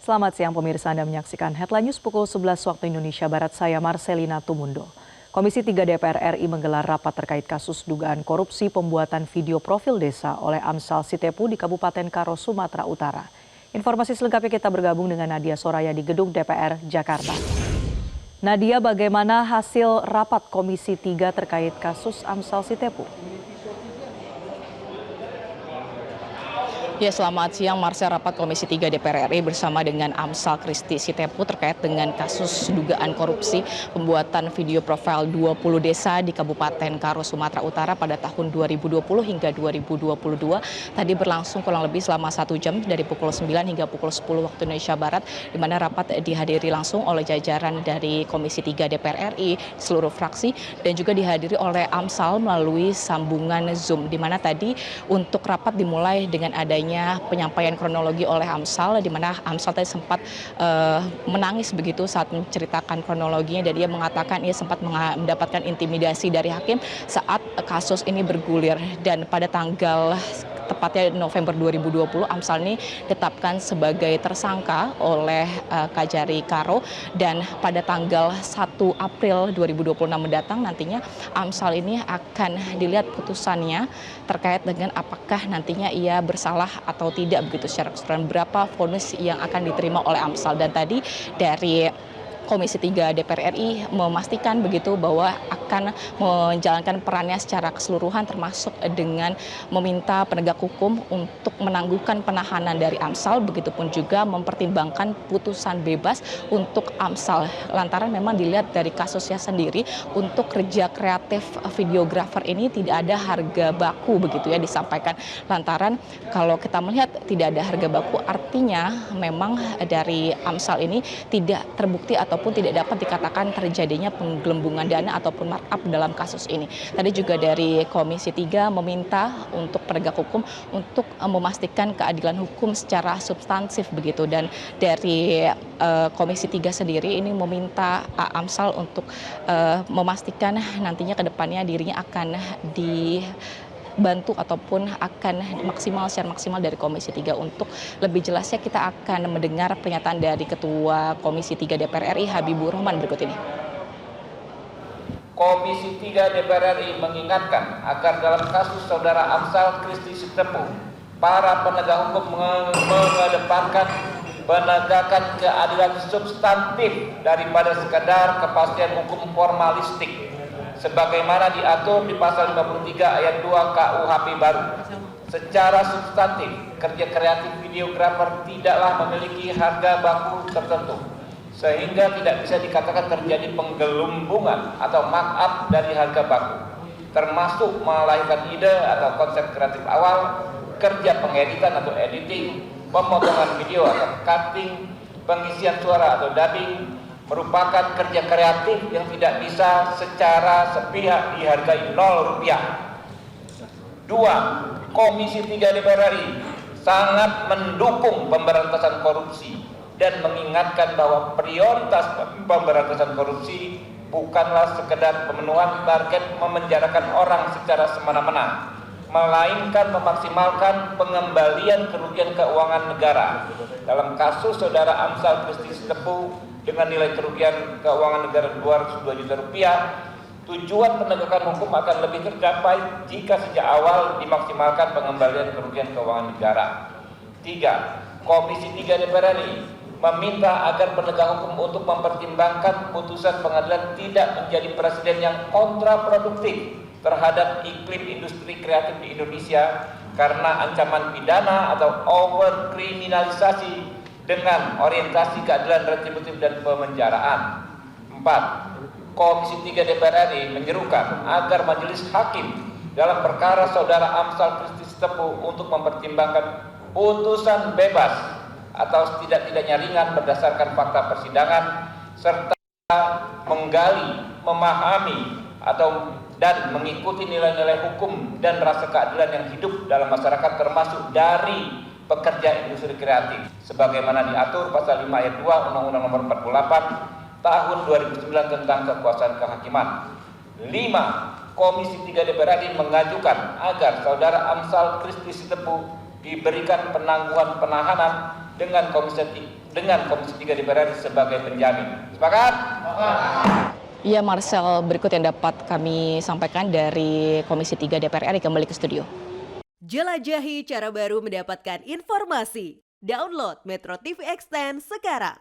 Selamat siang pemirsa, Anda menyaksikan Headline News pukul 11 waktu Indonesia Barat, saya Marcelina Tumundo. Komisi 3 DPR RI menggelar rapat terkait kasus dugaan korupsi pembuatan video profil desa oleh Amsal Sitepu di Kabupaten Karo, Sumatera Utara. Informasi selengkapnya kita bergabung dengan Nadia Soraya di Gedung DPR Jakarta. Nadia, bagaimana hasil rapat Komisi 3 terkait kasus Amsal Sitepu? Ya, selamat siang Marcel. Rapat Komisi 3 DPR RI bersama dengan Amsal Kristi Sitepu terkait dengan kasus dugaan korupsi pembuatan video profil 20 desa di Kabupaten Karo, Sumatera Utara pada tahun 2020 hingga 2022. Tadi berlangsung kurang lebih selama 1 jam dari pukul 9 hingga pukul 10 waktu Indonesia Barat, di mana rapat dihadiri langsung oleh jajaran dari Komisi 3 DPR RI, seluruh fraksi, dan juga dihadiri oleh Amsal melalui sambungan Zoom, di mana tadi untuk rapat dimulai dengan adanya penyampaian kronologi oleh Amsal, di mana Amsal tadi sempat menangis begitu saat menceritakan kronologinya, dan dia mengatakan ia sempat mendapatkan intimidasi dari hakim saat kasus ini bergulir. Dan pada tanggal tepatnya November 2020, Amsal ini ditetapkan sebagai tersangka oleh Kajari Karo, dan pada tanggal 1 April 2026 mendatang nantinya Amsal ini akan dilihat putusannya terkait dengan apakah nantinya ia bersalah atau tidak begitu secara keseluruhan, berapa vonis yang akan diterima oleh Amsal. Dan tadi dari Komisi 3 DPR RI memastikan begitu bahwa akan menjalankan perannya secara keseluruhan, termasuk dengan meminta penegak hukum untuk menangguhkan penahanan dari Amsal, begitupun juga mempertimbangkan putusan bebas untuk Amsal. Lantaran memang dilihat dari kasusnya sendiri, untuk kerja kreatif videografer ini tidak ada harga baku begitu ya disampaikan. Lantaran kalau kita melihat tidak ada harga baku, artinya memang dari Amsal ini tidak terbukti ataupun tidak dapat dikatakan terjadinya penggelembungan dana ataupun markup dalam kasus ini. Tadi juga dari Komisi 3 meminta untuk penegak hukum untuk memastikan keadilan hukum secara substansif begitu, dan dari Komisi 3 sendiri ini meminta Amsal untuk memastikan nantinya ke depannya dirinya akan dibantu ataupun akan secara maksimal dari Komisi 3. Untuk lebih jelasnya kita akan mendengar pernyataan dari Ketua Komisi 3 DPR RI Habibur Rahman berikut ini. Komisi 3 DPR RI mengingatkan agar dalam kasus saudara Amsal Kristi Sitepu, para penegak hukum mengedepankan penegakan keadilan substantif daripada sekadar kepastian hukum formalistik, sebagaimana diatur di pasal 53 ayat 2 KUHP baru. Secara substantif, kerja kreatif videografer tidaklah memiliki harga baku tertentu, sehingga tidak bisa dikatakan terjadi penggelembungan atau markup dari harga baku, termasuk melahirkan ide atau konsep kreatif awal, kerja pengeditan atau editing, pemotongan video atau cutting, pengisian suara atau dubbing, merupakan kerja kreatif yang tidak bisa secara sepihak dihargai Rp0. 2. Komisi 3 DPR RI sangat mendukung pemberantasan korupsi dan mengingatkan bahwa prioritas pemberantasan korupsi bukanlah sekedar pemenuhan target memenjarakan orang secara semena-mena, melainkan memaksimalkan pengembalian kerugian keuangan negara. Dalam kasus saudara Amsal Kristi Sitepu dengan nilai kerugian keuangan negara Rp202 juta, tujuan penegakan hukum akan lebih tercapai jika sejak awal dimaksimalkan pengembalian kerugian keuangan negara. 3. Komisi 3 DPR RI meminta agar penegak hukum untuk mempertimbangkan putusan pengadilan tidak menjadi presiden yang kontraproduktif terhadap iklim industri kreatif di Indonesia karena ancaman pidana atau overkriminalisasi dengan orientasi keadilan retributif dan pemenjaraan. 4. Komisi 3 DPR RI menyerukan agar majelis hakim dalam perkara saudara Amsal Kristi Sitepu untuk mempertimbangkan putusan bebas atau setidak-tidaknya ringan berdasarkan fakta persidangan, serta menggali, memahami, dan mengikuti nilai-nilai hukum dan rasa keadilan yang hidup dalam masyarakat, termasuk dari pekerja industri kreatif, sebagaimana diatur pasal 5 ayat 2 Undang-Undang Nomor 48 Tahun 2009 tentang kekuasaan kehakiman. 5. Komisi 3 DPR RI mengajukan agar saudara Amsal Kristi Sitepu diberikan penangguhan penahanan dengan dengan Komisi 3 DPR RI sebagai penjamin. Sepakat? Ya, Marcel, berikut yang dapat kami sampaikan dari Komisi 3 DPR RI. Kembali ke studio. Jelajahi cara baru mendapatkan informasi. Download Metro TV Extend sekarang.